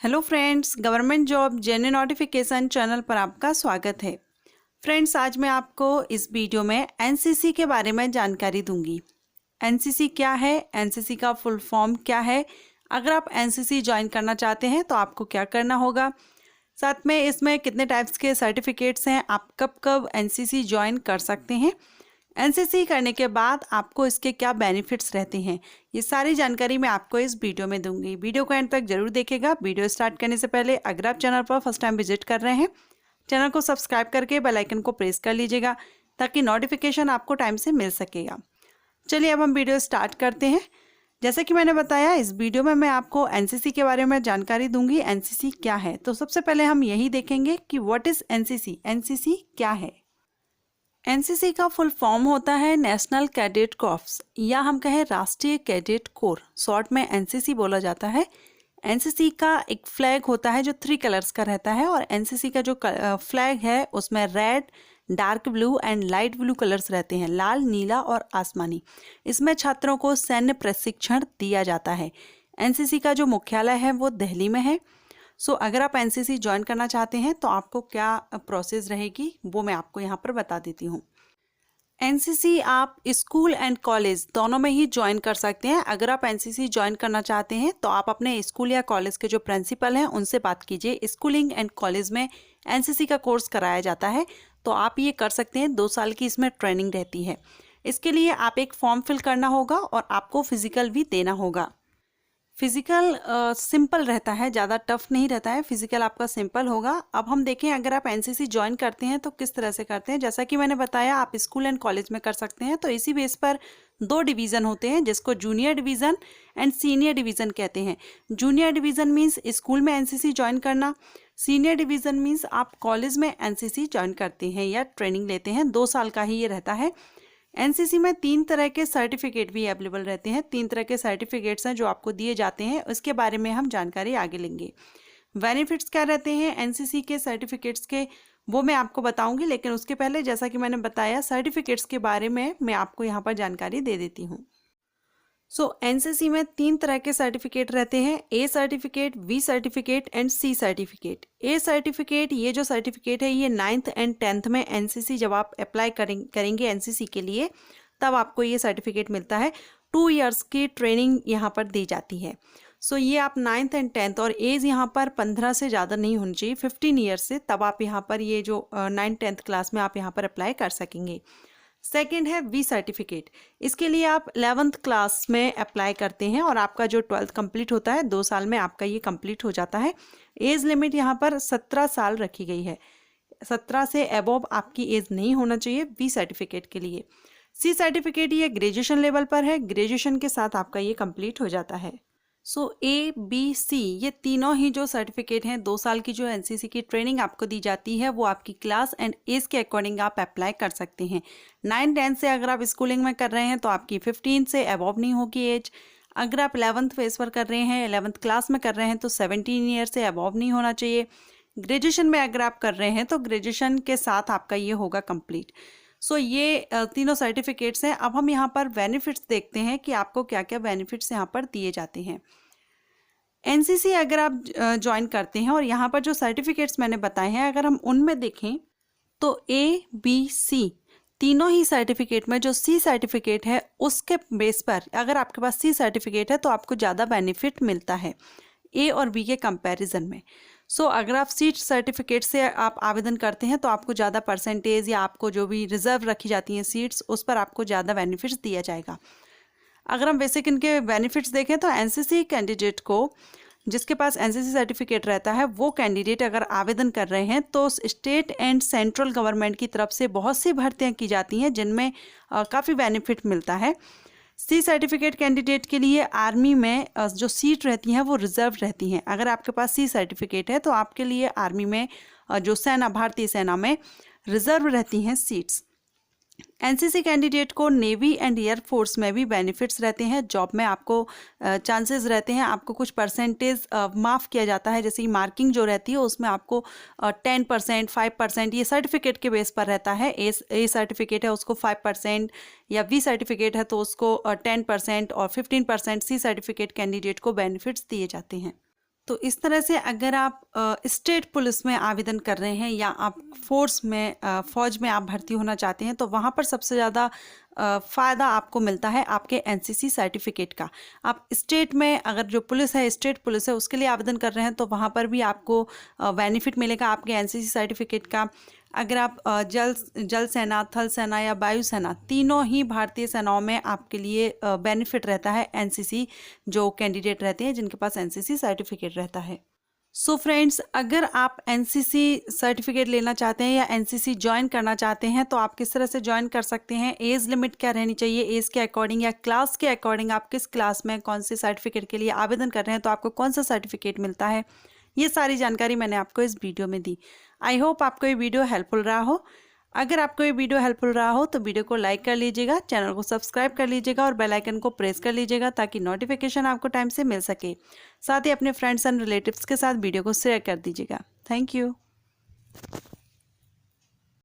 Hello friends, government job genuine notification channel पर आपका स्वागत है। फ्रेंड्स, आज मैं आपको इस वीडियो में एनसीसी के बारे में जानकारी दूंगी। एनसीसी क्या है, एनसीसी का फुल फॉर्म क्या है, अगर आप एनसीसी ज्वाइन करना चाहते हैं तो आपको क्या करना होगा, साथ में इसमें कितने टाइप्स के सर्टिफिकेट्स हैं, आप कब कब एनसीसी ज्वाइन कर सकते हैं, एनसीसी करने के बाद आपको इसके क्या बेनिफिट्स रहते हैं, ये सारी जानकारी मैं आपको इस वीडियो में दूंगी। वीडियो को एंड तक जरूर देखिएगा। वीडियो स्टार्ट करने से पहले अगर आप चैनल पर फर्स्ट टाइम विजिट कर रहे हैं, चैनल को सब्सक्राइब करके बेल आइकन को प्रेस कर लीजिएगा ताकि नोटिफिकेशन आपको टाइम से मिल सकेगा। चलिए अब हम वीडियो स्टार्ट करते हैं। जैसे कि मैंने बताया, इस वीडियो में मैं आपको एनसीसी के बारे में जानकारी दूंगी। एनसीसी क्या है, तो सबसे पहले हम यही देखेंगे कि व्हाट इज एनसीसी, एनसीसी क्या है। एनसीसी का फुल फॉर्म होता है नेशनल कैडेट कॉर्प्स, या हम कहें राष्ट्रीय कैडेट कोर, शॉर्ट में एनसीसी बोला जाता है। एनसीसी का एक फ्लैग होता है जो 3 कलर्स का रहता है, और एनसीसी का जो फ्लैग है उसमें red, dark blue and light blue colours रहते हैं, लाल, नीला और आसमानी। इसमें छात्रों को सैन्य प्रशिक्षण दिया जाता है। एनसीसी का जो मुख्यालय है वो दिल्ली में है। अगर आप एनसीसी ज्वाइन करना चाहते हैं तो आपको क्या प्रोसेस रहेगी वो मैं आपको यहाँ पर बता देती हूँ। एनसीसी आप स्कूल एंड कॉलेज दोनों में ही ज्वाइन कर सकते हैं। अगर आप एनसीसी ज्वाइन करना चाहते हैं तो आप अपने स्कूल या कॉलेज के जो प्रिंसिपल हैं उनसे बात कीजिए। स्कूलिंग एंड कॉलेज में एनसीसी का कोर्स कराया जाता है, तो आप ये कर सकते हैं। 2 साल की इसमें ट्रेनिंग रहती है। इसके लिए आप एक फॉर्म फिल करना होगा और आपको फिजिकल भी देना होगा। फिजिकल सिंपल रहता है, ज़्यादा टफ नहीं रहता है, फिजिकल आपका सिंपल होगा। अब हम देखें अगर आप एनसीसी ज्वाइन करते हैं तो किस तरह से करते हैं। जैसा कि मैंने बताया, आप स्कूल एंड कॉलेज में कर सकते हैं। तो इसी बेस पर 2 डिवीज़न होते हैं जिसको junior division and senior division कहते हैं। जूनियर डिवीज़न मीन्स स्कूल में एनसीसी ज्वाइन करना, सीनियर डिवीज़न मीन्स आप कॉलेज में एनसीसी ज्वाइन करते हैं या ट्रेनिंग लेते हैं। 2 साल का ही ये रहता है। एनसीसी में 3 तरह के सर्टिफिकेट भी अवेलेबल रहते हैं। 3 तरह के सर्टिफिकेट्स हैं जो आपको दिए जाते हैं, उसके बारे में हम जानकारी आगे लेंगे। बेनिफिट्स क्या रहते हैं एनसीसी के सर्टिफिकेट्स के, वो मैं आपको बताऊंगी, लेकिन उसके पहले जैसा कि मैंने बताया सर्टिफिकेट्स के बारे में मैं आपको यहाँ पर जानकारी दे देती हूँ। एनसीसी में 3 तरह के सर्टिफिकेट रहते हैं, A certificate, B certificate and C certificate. A certificate, ये जो सर्टिफिकेट है ये 9th एंड 10th में एनसीसी जब आप अप्लाई करेंगे एनसीसी के लिए, तब आपको ये सर्टिफिकेट मिलता है। 2 इयर्स की ट्रेनिंग यहाँ पर दी जाती है। ये आप 9th एंड 10th, और एज यहाँ पर 15 से ज़्यादा नहीं होनी चाहिए, 15 ईयर्स से, तब आप यहाँ पर ये जो 9th 10th क्लास में आप यहाँ पर अप्लाई कर सकेंगे। सेकेंड है वी सर्टिफिकेट। इसके लिए आप 11th क्लास में अप्लाई करते हैं और आपका जो 12th कंप्लीट होता है, 2 साल में आपका ये कंप्लीट हो जाता है। एज लिमिट यहाँ पर 17 साल रखी गई है। 17 से अबव आपकी एज नहीं होना चाहिए वी सर्टिफिकेट के लिए। सी सर्टिफिकेट ये ग्रेजुएशन लेवल पर है, ग्रेजुएशन के साथ आपका ये कंप्लीट हो जाता है। ए, बी, सी, ये तीनों ही जो सर्टिफिकेट हैं, 2 साल की जो एनसीसी की ट्रेनिंग आपको दी जाती है, वो आपकी क्लास एंड एज के अकॉर्डिंग आप अप्लाई कर सकते हैं। 9-10 से अगर आप स्कूलिंग में कर रहे हैं तो आपकी 15 से अबव नहीं होगी एज। अगर आप 11th फेज पर कर रहे हैं, 11th क्लास में कर रहे हैं, तो 17 ईयर से अबव नहीं होना चाहिए। ग्रेजुएशन में अगर आप कर रहे हैं तो ग्रेजुएशन के साथ आपका ये होगा कंप्लीट। ये तीनों सर्टिफिकेट्स हैं। अब हम यहाँ पर बेनिफिट्स देखते हैं कि आपको क्या क्या बेनिफिट्स यहाँ पर दिए जाते हैं। एनसीसी अगर आप ज्वाइन करते हैं और यहाँ पर जो सर्टिफिकेट्स मैंने बताए हैं, अगर हम उनमें देखें तो ए, बी, सी तीनों ही सर्टिफिकेट में जो सी सर्टिफिकेट है उसके बेस पर अगर आपके पास सी सर्टिफिकेट है तो आपको ज़्यादा बेनिफिट मिलता है ए और बी के कंपैरिजन में। अगर आप सी सर्टिफिकेट से आप आवेदन करते हैं तो आपको ज़्यादा परसेंटेज या आपको जो भी रिजर्व रखी जाती हैं सीट्स, उस पर आपको ज़्यादा बेनिफिट्स दिया जाएगा। अगर हम बेसिक इनके बेनिफिट्स देखें तो एनसीसी कैंडिडेट को, जिसके पास एनसीसी सर्टिफिकेट रहता है, वो कैंडिडेट अगर आवेदन कर रहे हैं तो स्टेट एंड सेंट्रल गवर्नमेंट की तरफ से बहुत सी भर्तियां की जाती हैं जिनमें काफ़ी बेनिफिट मिलता है। सी सर्टिफिकेट कैंडिडेट के लिए आर्मी में जो सीट रहती हैं वो रिजर्व रहती हैं। अगर आपके पास सी सर्टिफिकेट है तो आपके लिए आर्मी में जो सेना, भारतीय सेना में रिजर्व रहती हैं सीट्स। एनसीसी कैंडिडेट को नेवी एंड एयर फोर्स में भी बेनिफिट्स रहते हैं। जॉब में आपको चांसेस रहते हैं, आपको कुछ परसेंटेज माफ़ किया जाता है। जैसे मार्किंग जो रहती है उसमें आपको 10%, 5%, ये सर्टिफिकेट के बेस पर रहता है। ए सर्टिफिकेट है उसको 5%, या बी सर्टिफिकेट है तो उसको 10% और 15% सी सर्टिफिकेट कैंडिडेट को बेनिफिट्स दिए जाते हैं। तो इस तरह से अगर आप स्टेट पुलिस में आवेदन कर रहे हैं या आप फोर्स में फौज में आप भर्ती होना चाहते हैं, तो वहाँ पर सबसे ज़्यादा फ़ायदा आपको मिलता है आपके एनसीसी सर्टिफिकेट का। आप स्टेट में अगर जो पुलिस है, स्टेट पुलिस है, उसके लिए आवेदन कर रहे हैं तो वहाँ पर भी आपको बेनिफिट मिलेगा आपके एनसीसी सर्टिफिकेट का। अगर आप जल सेना, थल सेना या वायुसेना, तीनों ही भारतीय सेनाओं में आपके लिए बेनिफिट रहता है एनसीसी, जो कैंडिडेट रहते हैं जिनके पास एनसीसी सर्टिफिकेट रहता है। सो फ्रेंड्स, अगर आप एनसीसी सर्टिफिकेट लेना चाहते हैं या एनसीसी ज्वाइन करना चाहते हैं तो आप किस तरह से ज्वाइन कर सकते हैं, एज लिमिट क्या रहनी चाहिए, एज के अकॉर्डिंग या क्लास के अकॉर्डिंग आप किस क्लास में कौन से सर्टिफिकेट के लिए आवेदन कर रहे हैं तो आपको कौन सा सर्टिफिकेट मिलता है, ये सारी जानकारी मैंने आपको इस वीडियो में दी। आई होप आपको ये वीडियो हेल्पफुल रहा हो। अगर आपको ये वीडियो हेल्पफुल रहा हो तो वीडियो को लाइक कर लीजिएगा, चैनल को सब्सक्राइब कर लीजिएगा और बेल आइकन को प्रेस कर लीजिएगा ताकि नोटिफिकेशन आपको टाइम से मिल सके। साथ ही अपने फ्रेंड्स एंड रिलेटिव्स के साथ वीडियो को शेयर कर दीजिएगा। Thank you.